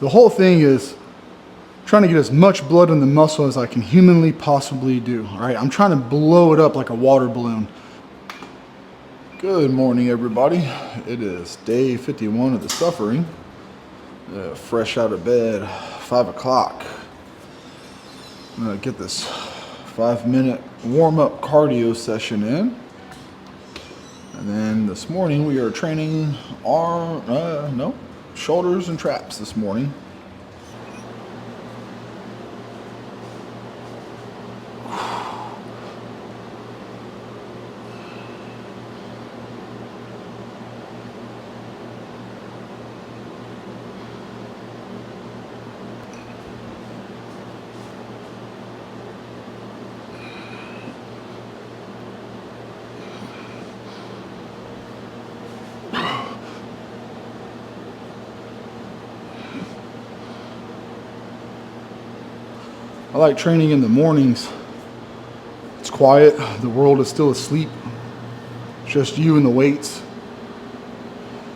The whole thing is trying to get as much blood in the muscle as I can humanly possibly do. All right, I'm trying to blow it up like a water balloon. Good morning, everybody. It is day 51 of the suffering. Fresh out of bed, 5 o'clock. I'm gonna get this 5-minute warm-up cardio session in. And then this morning we are training shoulders and traps this morning. I like training in the mornings. It's quiet, the world is still asleep. It's just you and the weights.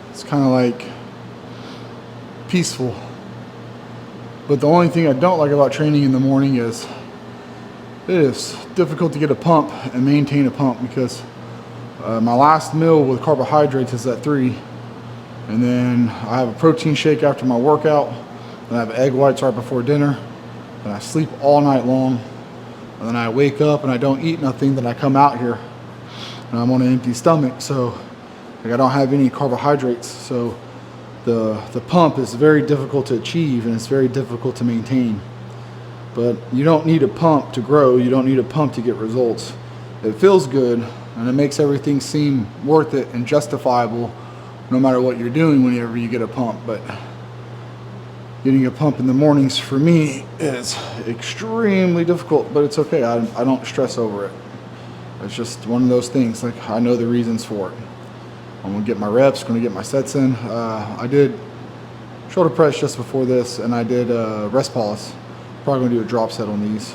It's kind of like peaceful. But the only thing I don't like about training in the morning is it is difficult to get a pump and maintain a pump because my last meal with carbohydrates is at 3. And then I have a protein shake after my workout. And I have egg whites right before dinner. And I sleep all night long, and then I wake up and I don't eat nothing, then I come out here and I'm on an empty stomach, so like I don't have any carbohydrates, so the pump is very difficult to achieve and it's very difficult to maintain. But you don't need a pump to grow, you don't need a pump to get results. It feels good and it makes everything seem worth it and justifiable no matter what you're doing whenever you get a pump. But getting a pump in the mornings for me is extremely difficult, but it's okay. I don't stress over it. It's just one of those things. Like, I know the reasons for it. I'm gonna get my reps, gonna get my sets in. I did shoulder press just before this, and I did rest pause. Probably gonna do a drop set on these.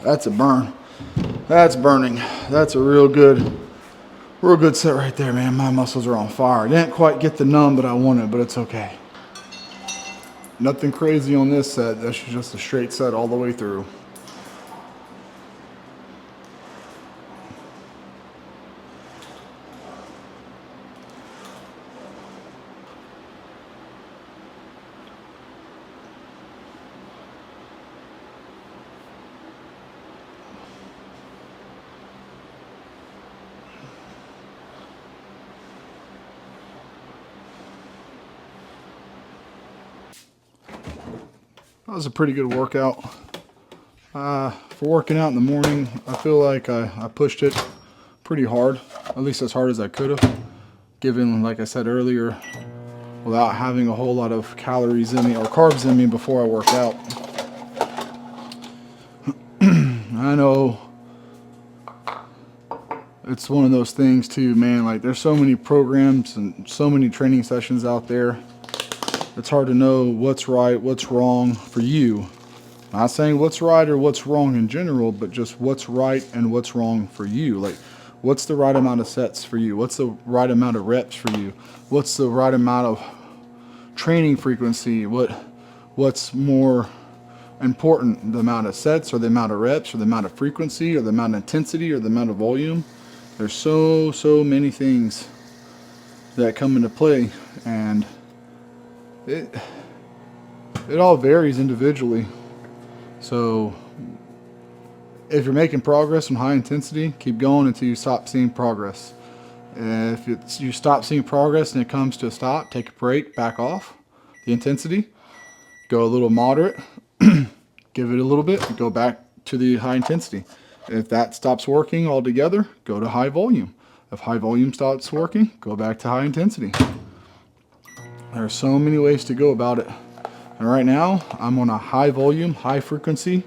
That's a burn. That's burning. That's a real good set right there, man. My muscles are on fire. I didn't quite get the numb that I wanted, but it's okay. Nothing crazy on this set. That's just a straight set all the way through. That was a pretty good workout. For working out in the morning, I feel like I pushed it pretty hard, at least as hard as I could have, given, like I said earlier, without having a whole lot of calories in me or carbs in me before I work out. I know it's one of those things too, man. Like, there's so many programs and so many training sessions out there. It's hard to know what's right, what's wrong for you. I'm not saying what's right or what's wrong in general, but just what's right and what's wrong for you. Like, what's the right amount of sets for you? What's the right amount of reps for you? What's the right amount of training frequency? What's more important, the amount of sets or the amount of reps or the amount of frequency or the amount of intensity or the amount of volume? There's so many things that come into play, and it all varies individually. So if you're making progress on high intensity, keep going until you stop seeing progress. If you stop seeing progress and it comes to a stop, take a break, back off the intensity, go a little moderate, give it a little bit, and go back to the high intensity. If that stops working altogether, go to high volume. If high volume stops working, go back to high intensity. There are so many ways to go about it. And right now, I'm on a high volume, high frequency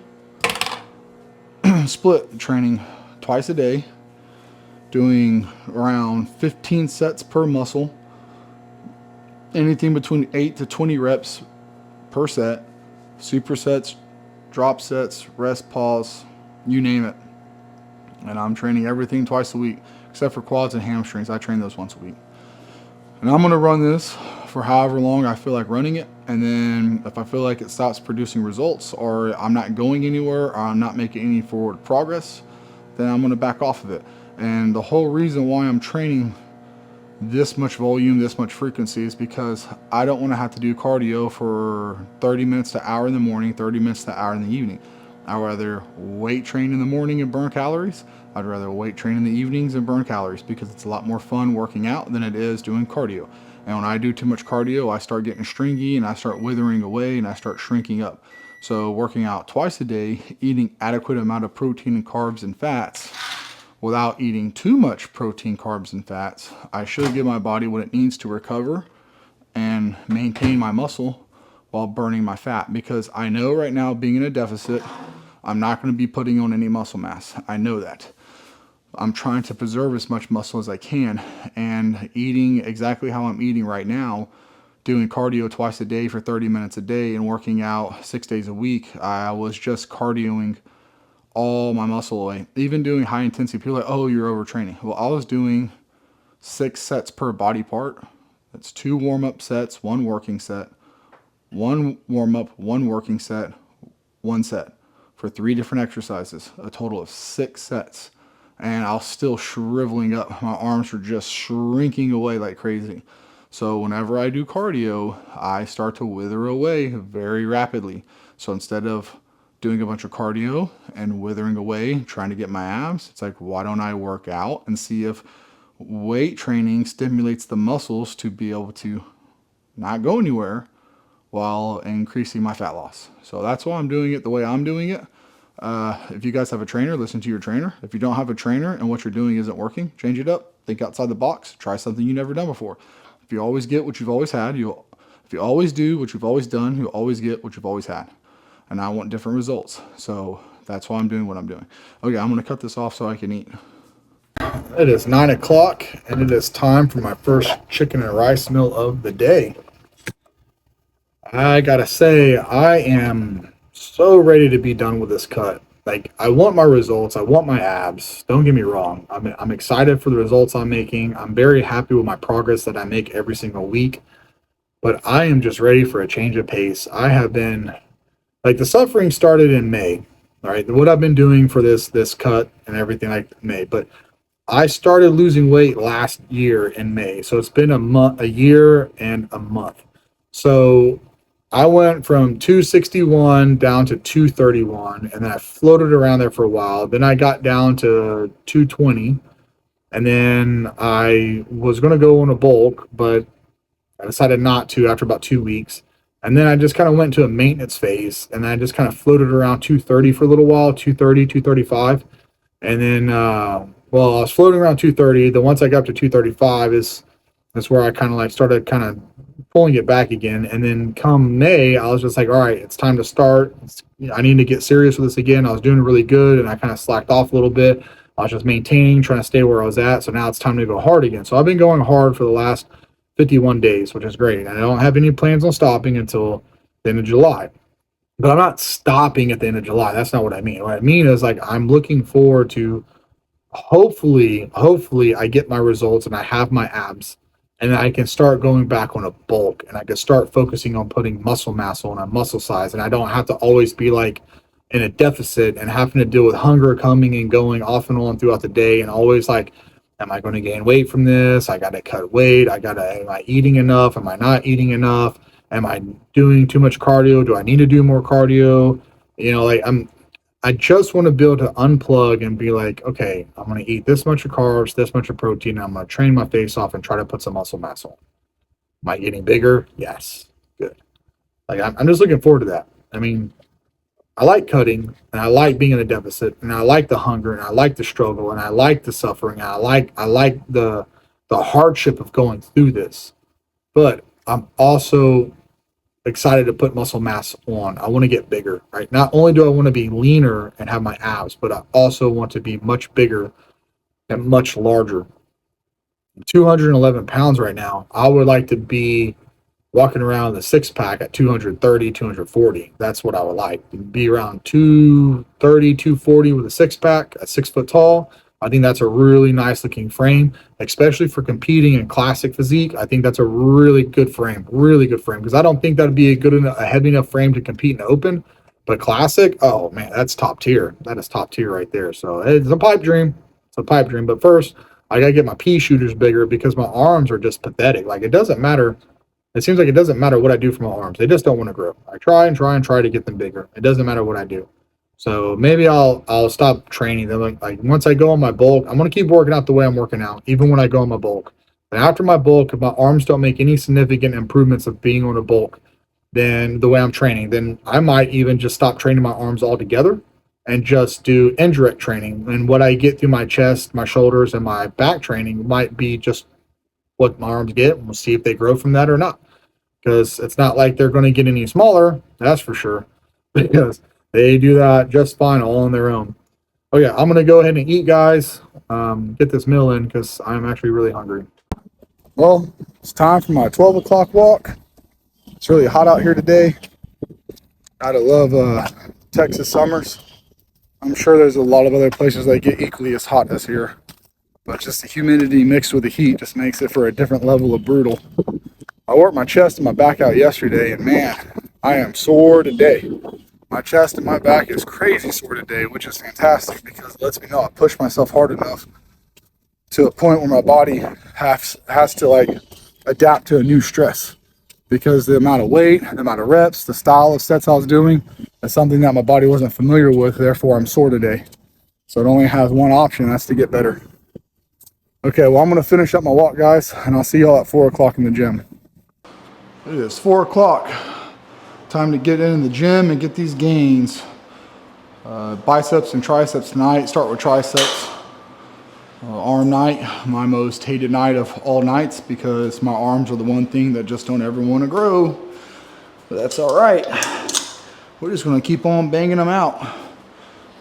split training twice a day, doing around 15 sets per muscle, anything between 8 to 20 reps per set, supersets, drop sets, rest pause, you name it. And I'm training everything twice a week, except for quads and hamstrings. I train those once a week. And I'm going to run this for however long I feel like running it. And then if I feel like it stops producing results, or I'm not going anywhere, or I'm not making any forward progress, then I'm going to back off of it. And the whole reason why I'm training this much volume, this much frequency, is because I don't want to have to do cardio for 30 minutes to an hour in the morning, 30 minutes to an hour in the evening. I'd rather weight train in the morning and burn calories. I'd rather weight train in the evenings and burn calories, because it's a lot more fun working out than it is doing cardio. And when I do too much cardio, I start getting stringy and I start withering away and I start shrinking up. So working out twice a day, eating adequate amount of protein and carbs and fats without eating too much protein, carbs, and fats, I should give my body what it needs to recover and maintain my muscle while burning my fat. Because I know right now, being in a deficit, I'm not going to be putting on any muscle mass. I know that. I'm trying to preserve as much muscle as I can, and eating exactly how I'm eating right now, doing cardio twice a day for 30 minutes a day and working out 6 days a week, I was just cardioing all my muscle away. Even doing high intensity, people are like, oh, you're overtraining. Well, I was doing 6 sets per body part. That's 2 warm-up sets, 1 working set, 1 warm-up, 1 working set, 1 set for 3 different exercises, a total of 6 sets. And I was still shriveling up. My arms were just shrinking away like crazy. So whenever I do cardio, I start to wither away very rapidly. So instead of doing a bunch of cardio and withering away, trying to get my abs, it's like, why don't I work out and see if weight training stimulates the muscles to be able to not go anywhere while increasing my fat loss. So that's why I'm doing it the way I'm doing it. If you guys have a trainer, listen to your trainer. If you don't have a trainer and what you're doing isn't working, change it up. Think outside the box. Try something you've never done before. If you always get what you've always had, if you always do what you've always done, you'll always get what you've always had. And I want different results. So that's why I'm doing what I'm doing. Okay, I'm going to cut this off so I can eat. It is 9 o'clock, and it is time for my first chicken and rice meal of the day. I gotta say, I am so ready to be done with this cut. Like, I want my results. I want my abs. Don't get me wrong. I'm excited for the results I'm making. I'm very happy with my progress that I make every single week. But I am just ready for a change of pace. I have been, like, the suffering started in May. All right, what I've been doing for this cut and everything like May. But I started losing weight last year in May. So it's been a year and a month. So I went from 261 down to 231, and then I floated around there for a while. Then I got down to 220, and then I was going to go on a bulk, but I decided not to after about 2 weeks. And then I just kind of went to a maintenance phase, and I just kind of floated around 230 for a little while, 230, 235. And then, well, I was floating around 230. Then once I got up to 235 that's where I kind of like started kind of pulling it back again. And then come May, I was just like, all right, it's time to start. I need to get serious with this again. I was doing really good, and I kind of slacked off a little bit. I was just maintaining, trying to stay where I was at. So now it's time to go hard again. So I've been going hard for the last 51 days, which is great. And I don't have any plans on stopping until the end of July. But I'm not stopping at the end of July. That's not what I mean. What I mean is, like, I'm looking forward to hopefully I get my results and I have my abs, and I can start going back on a bulk, and I can start focusing on putting muscle mass on a muscle size, and I don't have to always be like in a deficit and having to deal with hunger coming and going off and on throughout the day, and always like, am I going to gain weight from this? I got to cut weight. Am I eating enough? Am I not eating enough? Am I doing too much cardio? Do I need to do more cardio? Like, I just want to be able to unplug and be like, okay, I'm going to eat this much of carbs, this much of protein, and I'm going to train my face off and try to put some muscle mass on. Am I getting bigger? Yes. Good. Like, I'm just looking forward to that. I mean, I like cutting, and I like being in a deficit, and I like the hunger, and I like the struggle, and I like the suffering, and I like the hardship of going through this. But I'm also excited to put muscle mass on. I want to get bigger, right? Not only do I want to be leaner and have my abs, but I also want to be much bigger and much larger. 211 pounds right now. I would like to be walking around the six pack at 230, 240. That's what I would like. Be around 230, 240 with a six pack at 6 foot tall. I think that's a really nice looking frame, especially for competing in classic physique. I think that's a really good frame, because I don't think that'd be a heavy enough frame to compete in the open. But classic, oh man, that's top tier. That is top tier right there. So it's a pipe dream. It's a pipe dream. But first, I gotta get my pea shooters bigger, because my arms are just pathetic. Like, it doesn't matter. It seems like it doesn't matter what I do for my arms. They just don't want to grow. I try and try and try to get them bigger. It doesn't matter what I do. So maybe I'll stop training them. Like once I go on my bulk, I'm gonna keep working out the way I'm working out, even when I go on my bulk. And after my bulk, if my arms don't make any significant improvements of being on a bulk, then the way I'm training, then I might even just stop training my arms altogether and just do indirect training. And what I get through my chest, my shoulders, and my back training might be just what my arms get. And we'll see if they grow from that or not. Because it's not like they're going to get any smaller, that's for sure. Because they do that just fine all on their own. Oh yeah, I'm going to go ahead and eat, guys. Get this meal in, because I'm actually really hungry. Well, it's time for my 12 o'clock walk. It's really hot out here today. Gotta love Texas summers. I'm sure there's a lot of other places that get equally as hot as here. But just the humidity mixed with the heat just makes it for a different level of brutal. I worked my chest and my back out yesterday, and man, I am sore today. My chest and my back is crazy sore today, which is fantastic, because it lets me know I pushed myself hard enough to a point where my body has to like adapt to a new stress, because the amount of weight, the amount of reps, the style of sets I was doing is something that my body wasn't familiar with. Therefore, I'm sore today. So it only has one option, and that's to get better. Okay, well, I'm going to finish up my walk, guys, and I'll see y'all at 4 o'clock in the gym. It is 4 o'clock. Time to get in the gym and get these gains. Biceps and triceps tonight. Start with triceps. Arm night, my most hated night of all nights, because my arms are the one thing that just don't ever want to grow. But that's all right. We're just going to keep on banging them out.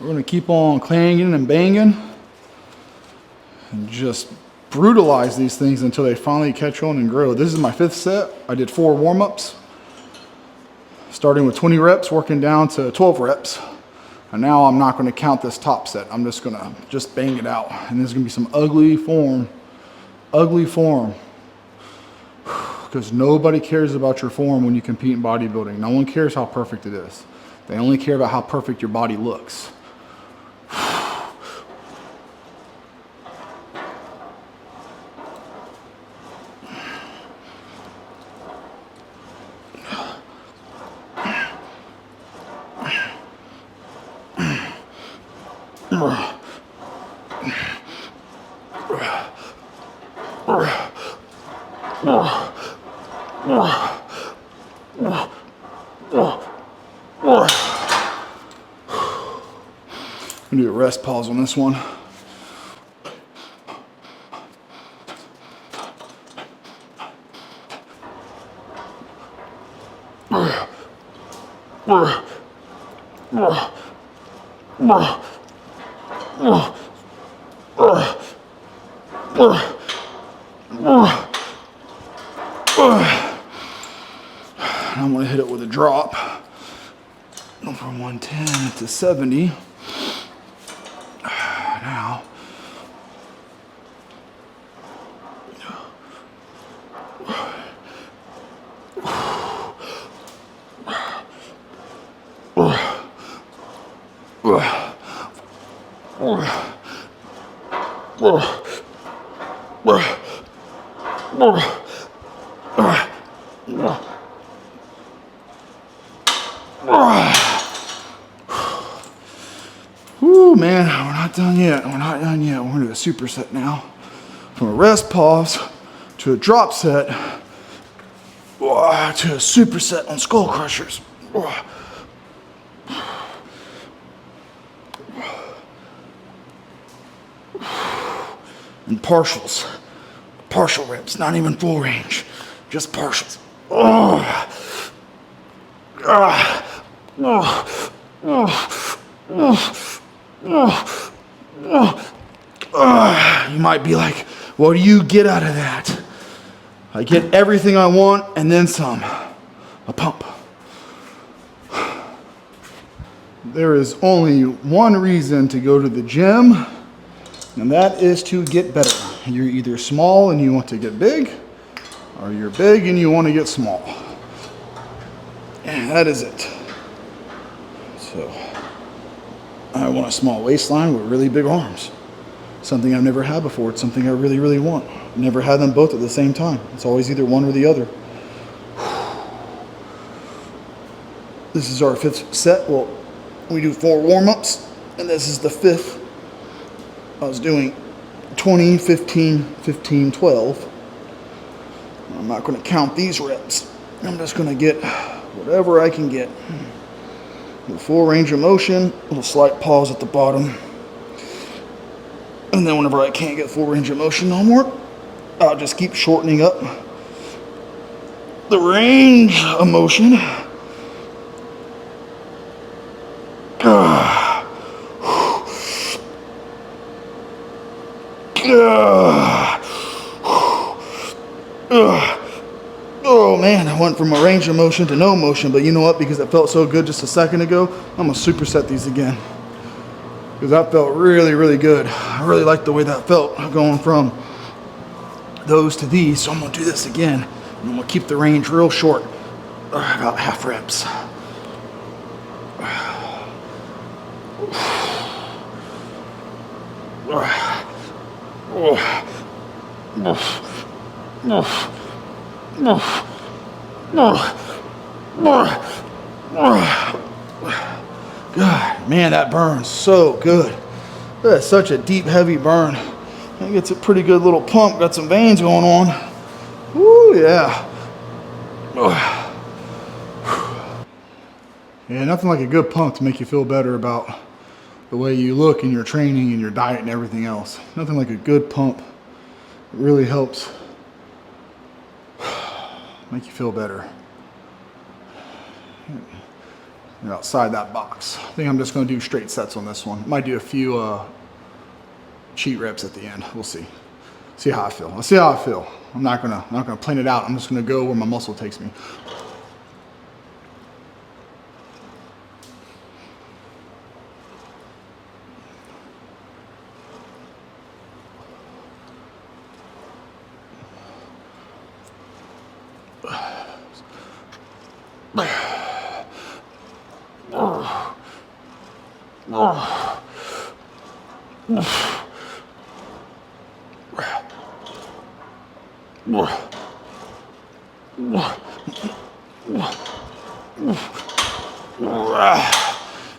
We're going to keep on clanging and banging and just brutalize these things until they finally catch on and grow. This is my 5th set. I did 4 warm-ups, starting with 20 reps, working down to 12 reps. And now I'm not going to count this top set. I'm just going to just bang it out. And there's going to be some ugly form. Because nobody cares about your form when you compete in bodybuilding. No one cares how perfect it is. They only care about how perfect your body looks. I'm gonna do a rest pause on this one. I'm gonna hit it with a drop from 110 to 70. Now, whoo, man, we're not done yet. We're not done yet. We're gonna do a superset now. From a rest pause to a drop set to a superset on skull crushers. and partials. Partial reps, not even full range, just partials. Oh. Ah. Oh. Oh. Oh. Oh. Oh. You might be like, what do you get out of that? I get everything I want and then some. A pump. There is only one reason to go to the gym, and that is to get better. You're either small and you want to get big, or you're big and you want to get small. And that is it. So, I want a small waistline with really big arms. Something I've never had before. It's something I really, really want. Never had them both at the same time. It's always either one or the other. This is our 5th set. Well, we do 4 warm-ups, and this is the 5th. I was doing 20, 15, 15, 12. I'm not going to count these reps. I'm just going to get whatever I can get. With full range of motion, a little slight pause at the bottom. And then whenever I can't get full range of motion no more, I'll just keep shortening up the range of motion. Oh man, I went from a range of motion to no motion, but you know what? Because it felt so good just a second ago, I'm gonna superset these again. Because that felt really, really good. I really like the way that felt going from those to these, so I'm gonna do this again. And I'm gonna keep the range real short, about half reps. God, man, that burns so good. That's such a deep, heavy burn. I think it's a pretty good little pump. Got some veins going on. Woo, yeah. Yeah, nothing like a good pump to make you feel better about the way you look in your training and your diet and everything else. Nothing like a good pump. It really helps make you feel better. You're outside that box. I think I'm just going to do straight sets on this one. Might do a few cheat reps at the end. We'll see. See how I feel. Let's see how I feel. I'm not gonna plan it out. I'm just gonna go where my muscle takes me.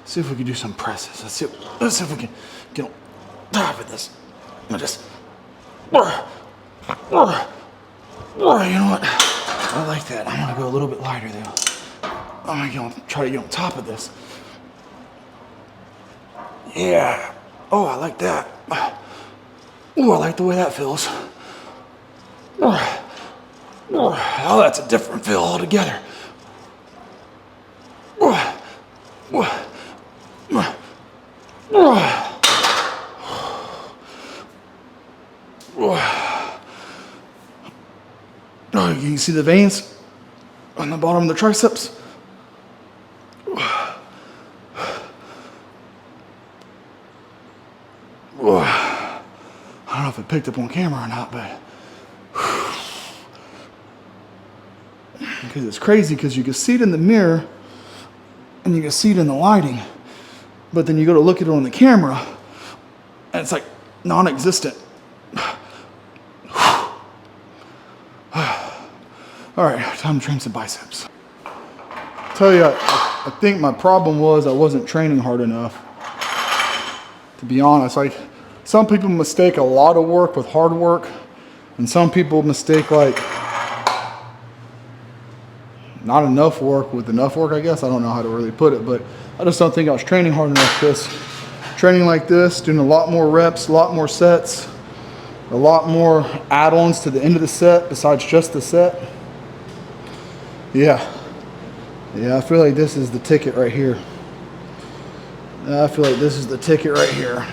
See if we can do some presses. Let's see if we can get on top of this. Just, you know what? I like that. I'm gonna go a little bit lighter though. I'm gonna try to get on top of this. Yeah. Oh, I like that. Oh, I like the way that feels. Oh, that's a different feel altogether. Oh, you can see the veins on the bottom of the triceps. I don't know if it picked up on camera or not, but because it's crazy because you can see it in the mirror and you can see it in the lighting, but then you go to look at it on the camera and it's like non-existent. All right, time to train some biceps. Tell you, I think my problem was I wasn't training hard enough. To be honest, like some people mistake a lot of work with hard work, and some people mistake like not enough work with enough work, I guess. I don't know how to really put it, but I just don't think I was training hard enough because training like this, doing a lot more reps, a lot more sets, a lot more add-ons to the end of the set besides just the set. Yeah, I feel like this is the ticket right here. I feel like this is the ticket right here.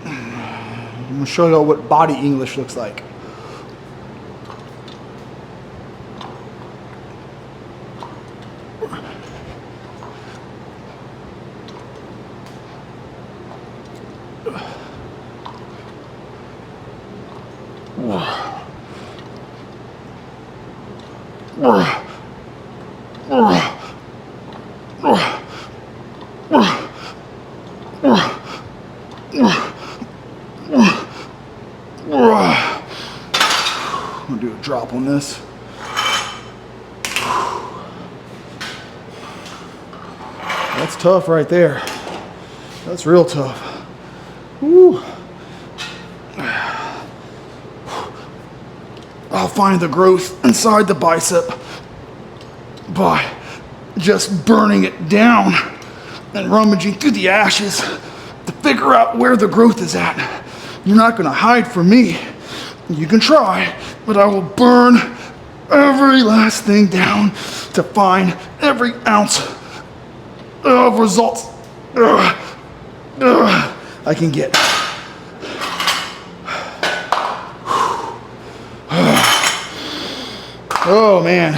I'm gonna show you what body English looks like. I'm gonna do a drop on this. That's tough right there. That's real tough. Woo. I'll find the growth inside the bicep by just burning it down and rummaging through the ashes to figure out where the growth is at. You're not gonna hide from me. You can try, but I will burn every last thing down to find every ounce of results I can get. Oh man,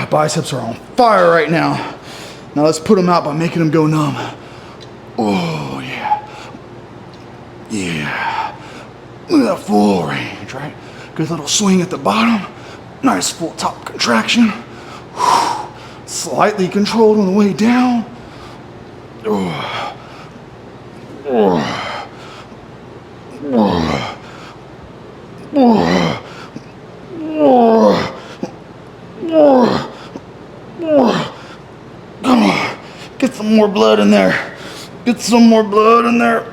biceps are on fire right now. Now let's put them out by making them go numb. Oh yeah, yeah. Look at that full range, right? Good little swing at the bottom. Nice full top contraction. Slightly controlled on the way down. Come on, get some more blood in there. Get some more blood in there.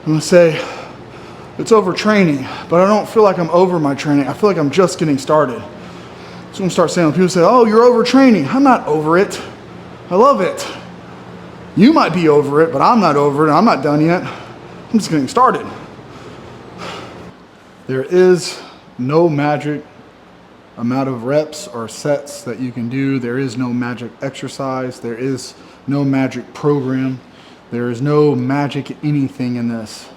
I'm gonna say it's overtraining, but I don't feel like I'm over my training. I feel like I'm just getting started. So I'm gonna start saying, when people say, oh, you're overtraining. I'm not over it. I love it. You might be over it, but I'm not over it. I'm not done yet. I'm just getting started. There is no magic amount of reps or sets that you can do. There is no magic exercise. There is no magic program. There is no magic anything in this.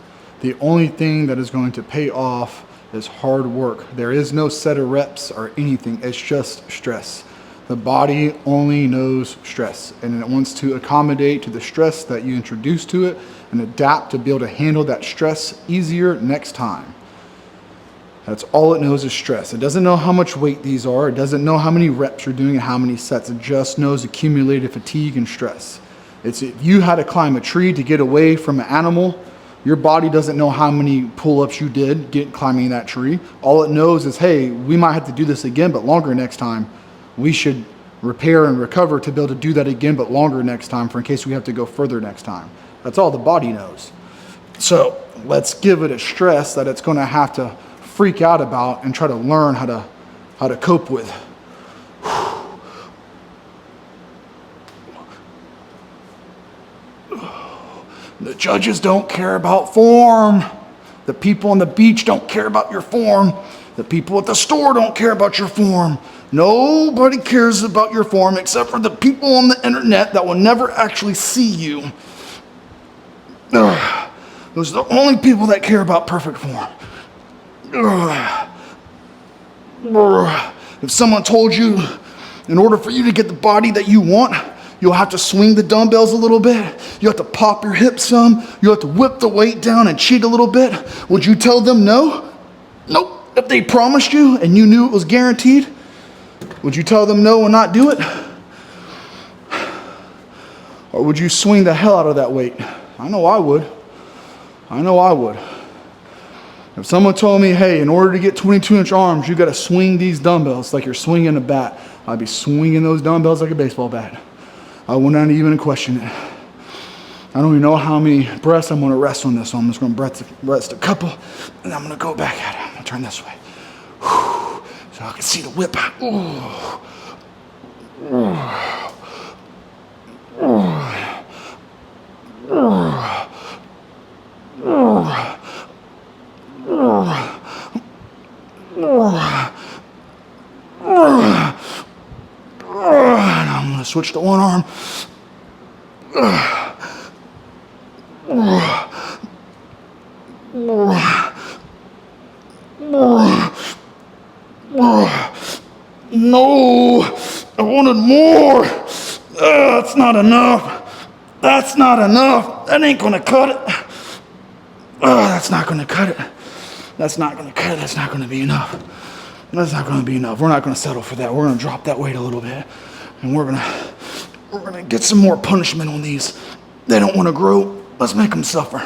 The only thing that is going to pay off is hard work. There is no set of reps or anything. It's just stress. The body only knows stress, and it wants to accommodate to the stress that you introduce to it and adapt to be able to handle that stress easier next time. That's all it knows is stress. It doesn't know how much weight these are. It doesn't know how many reps you're doing and how many sets. It just knows accumulated fatigue and stress. It's if you had to climb a tree to get away from an animal, your body doesn't know how many pull-ups you did climbing that tree. All it knows is, hey, we might have to do this again, but longer next time. We should repair and recover to be able to do that again, but longer next time for in case we have to go further next time. That's all the body knows. So let's give it a stress that it's gonna have to freak out about and try to learn how to cope with. The judges don't care about form. The people on the beach don't care about your form. The people at the store don't care about your form. Nobody cares about your form except for the people on the internet that will never actually see you. Those are the only people that care about perfect form. If someone told you in order for you to get the body that you want, you'll have to swing the dumbbells a little bit, you have to pop your hips some, you have to whip the weight down and cheat a little bit, would you tell them no? Nope. If they promised you and you knew it was guaranteed, would you tell them no and not do it? Or would you swing the hell out of that weight? I know I would. I know I would. If someone told me, hey, in order to get 22-inch arms, you got to swing these dumbbells like you're swinging a bat, I'd be swinging those dumbbells like a baseball bat. I would not even question it. I don't even know how many breaths I'm going to rest on this, so I'm just going to rest a couple, and I'm going to go back at it. I'm going to turn this way. So I can see the whip. Ooh. I'm gonna switch to one arm. No, I wanted more. That's not enough. That's not enough. That ain't gonna cut it. That's not gonna cut it. That's not gonna cut it. That's not gonna be enough. That's not gonna be enough. We're not gonna settle for that. We're gonna drop that weight a little bit, and we're gonna get some more punishment on these. They don't want to grow. Let's make them suffer.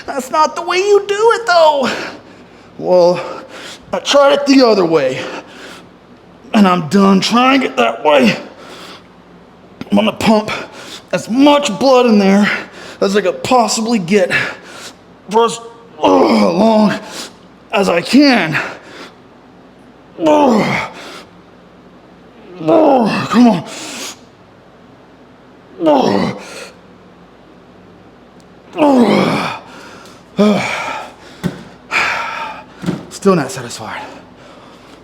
That's not the way you do it, though. Well, I tried it the other way, and I'm done trying it that way. I'm gonna pump as much blood in there as I could possibly get for as long as I can. Come on. Still not satisfied.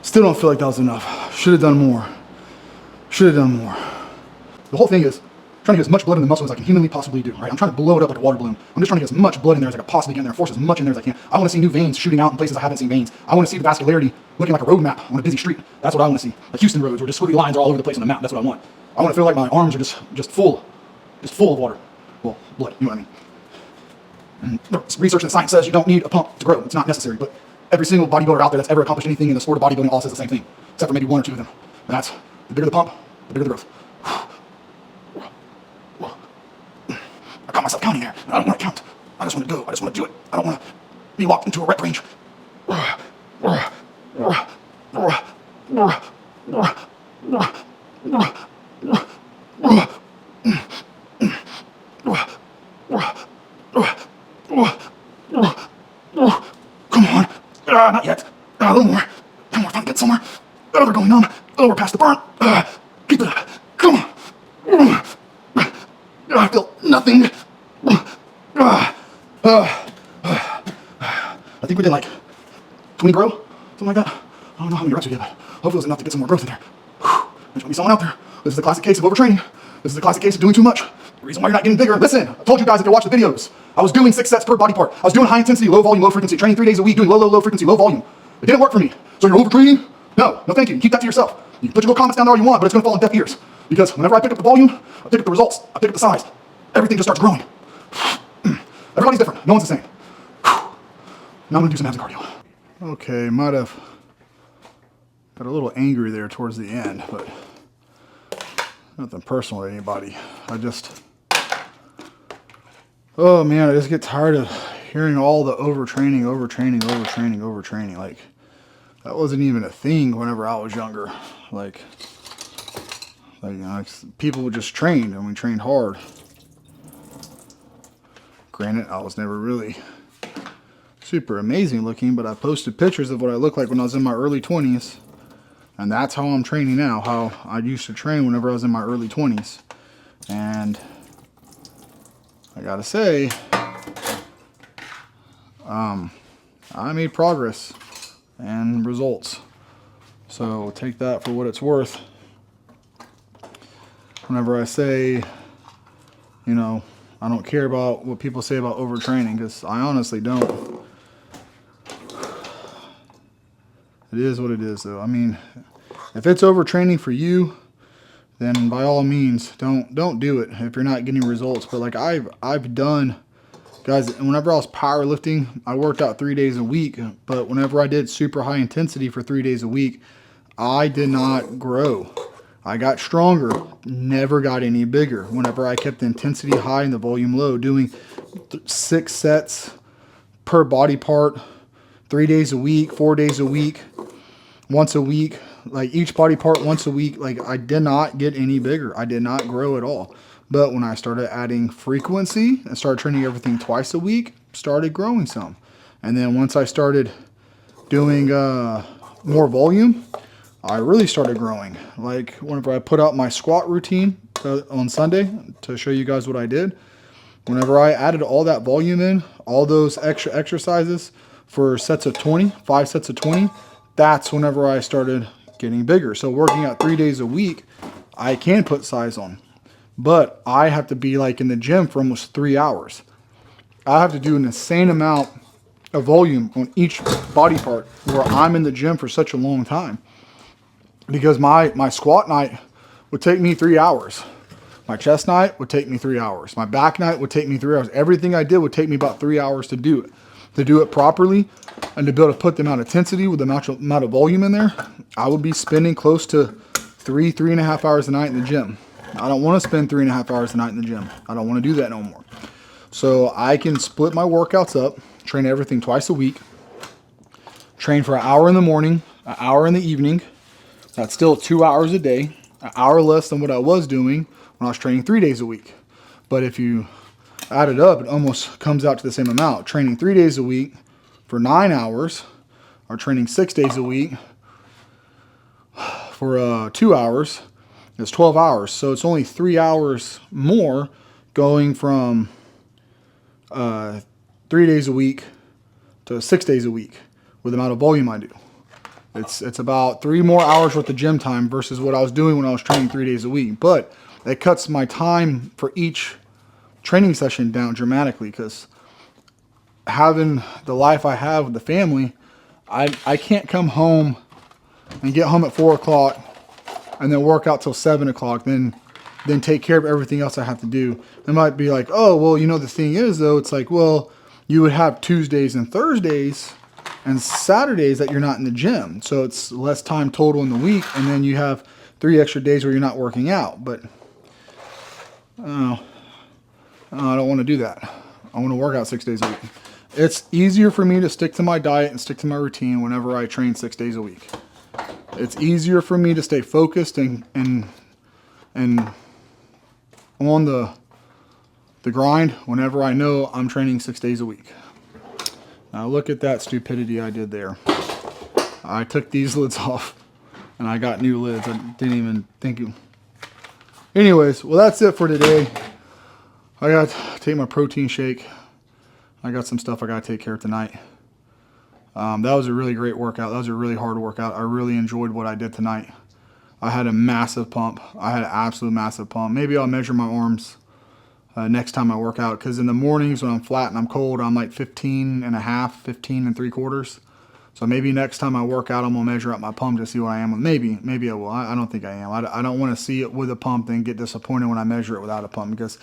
Still don't feel like that was enough. Should have done more. Should have done more. The whole thing is trying to get as much blood in the muscle as I can humanly possibly do, right? I'm trying to blow it up like a water balloon. I'm just trying to get as much blood in there as I can possibly get in there, force as much in there as I can. I want to see new veins shooting out in places I haven't seen veins. I want to see the vascularity looking like a road map on a busy street. That's what I want to see. Like Houston roads where just squiggly lines are all over the place on the map. That's what I want. I want to feel like my arms are just full of water. Well, blood, you know what I mean? And the research and science says you don't need a pump to grow. It's not necessary, but every single bodybuilder out there that's ever accomplished anything in the sport of bodybuilding all says the same thing, except for maybe one or two of them. And that's the bigger the pump, the bigger the growth. I caught myself counting here. I don't want to count. I just want to go. I just want to do it. I don't want to be locked into a rep range. Come on. Not yet. A little more. Come on, trying to get somewhere. Oh, they're going numb. Oh, we're past the burn. Keep it up. Come on. I feel nothing. I think we did like 20 grow, something like that. I don't know how many reps we did, but hopefully it was enough to get some more growth in there. There's gonna be someone out there. This is the classic case of overtraining. This is the classic case of doing too much. The reason why you're not getting bigger. Listen, I told you guys if you watch the videos, I was doing 6 sets per body part. I was doing high intensity, low volume, low frequency, training 3 days a week, doing low frequency, low volume. It didn't work for me. So you're overtraining? No, thank you. Keep that to yourself. You can put your little comments down there all you want, but it's gonna fall on deaf ears. Because whenever I pick up the volume, I pick up the results, I pick up the size. Everything just starts growing. Everybody's different. No one's the same. Now I'm gonna do some abs and cardio. Okay, might have got a little angry there towards the end, but nothing personal to anybody. Oh man, I just get tired of hearing all the overtraining. Like, that wasn't even a thing whenever I was younger. Like you know, people would just train, and we trained hard. Granted, I was never really super amazing looking, but I posted pictures of what I looked like when I was in my early 20s. And that's how I'm training now, how I used to train whenever I was in my early 20s. And I gotta say, I made progress and results. So take that for what it's worth. Whenever I say, you know, I don't care about what people say about overtraining, because I honestly don't. It is what it is, though. I mean, if it's overtraining for you, then by all means, don't do it if you're not getting results. But like I've done, guys, whenever I was powerlifting, I worked out 3 days a week. But whenever I did super high intensity for 3 days a week, I did not grow. I got stronger, never got any bigger. Whenever I kept the intensity high and the volume low, doing 6 sets per body part, 3 days a week, 4 days a week, once a week, like each body part once a week, like I did not get any bigger. I did not grow at all. But when I started adding frequency and started training everything twice a week, started growing some. And then once I started doing more volume, I really started growing. Like whenever I put out my squat routine on Sunday to show you guys what I did, whenever I added all that volume in, all those extra exercises for sets of 20, 5 sets of 20, that's whenever I started getting bigger. So working out 3 days a week, I can put size on, but I have to be like in the gym for almost 3 hours. I have to do an insane amount of volume on each body part where I'm in the gym for such a long time, because my squat night would take me 3 hours. My chest night would take me 3 hours. My back night would take me 3 hours. Everything I did would take me about 3 hours to do it. To do it properly and to be able to put the amount of intensity with the amount of volume in there, I would be spending close to 3.5 hours a night in the gym. I don't want to spend 3.5 hours a night in the gym. I don't want to do that no more. So I can split my workouts up, train everything twice a week, train for an hour in the morning, an hour in the evening. That's still 2 hours a day, an hour less than what I was doing when I was training 3 days a week. But if you add it up, it almost comes out to the same amount. Training 3 days a week for 9 hours, or training 6 days a week for 2 hours, is 12 hours. So it's only 3 hours more going from 3 days a week to 6 days a week with the amount of volume I do. It's about 3 more hours worth of gym time versus what I was doing when I was training 3 days a week. But it cuts my time for each training session down dramatically, because having the life I have with the family, I can't come home and get home at 4 o'clock and then work out till 7 o'clock, then take care of everything else I have to do. It might be like, oh, well, you know, the thing is though, it's like, well, you would have Tuesdays and Thursdays and Saturdays that you're not in the gym. So it's less time total in the week. And then you have 3 extra days where you're not working out. But I don't want to do that. I want to work out 6 days a week. It's easier for me to stick to my diet and stick to my routine whenever I train 6 days a week. It's easier for me to stay focused and on the grind whenever I know I'm training 6 days a week. Now look at that stupidity I did there. I took these lids off and I got new lids. I didn't even think of. Anyways, well, that's it for today. I got to take my protein shake. I got some stuff I got to take care of tonight. That was a really great workout. That was a really hard workout. I really enjoyed what I did tonight. I had a massive pump. I had an absolute massive pump. Maybe I'll measure my arms next time I work out, because in the mornings when I'm flat and I'm cold, I'm like 15 and a half, 15 and 3/4. So maybe next time I work out, I'm going to measure up my pump to see what I am. Maybe I will. I don't think I am. I don't want to see it with a pump then get disappointed when I measure it without a pump, because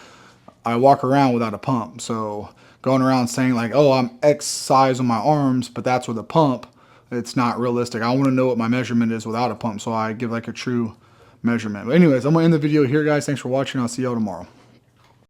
I walk around without a pump. So going around saying like, oh, I'm X size on my arms, but that's with a pump, it's not realistic. I want to know what my measurement is without a pump, so I give like a true measurement. But anyways, I'm going to end the video here, guys. Thanks for watching. I'll see y'all tomorrow.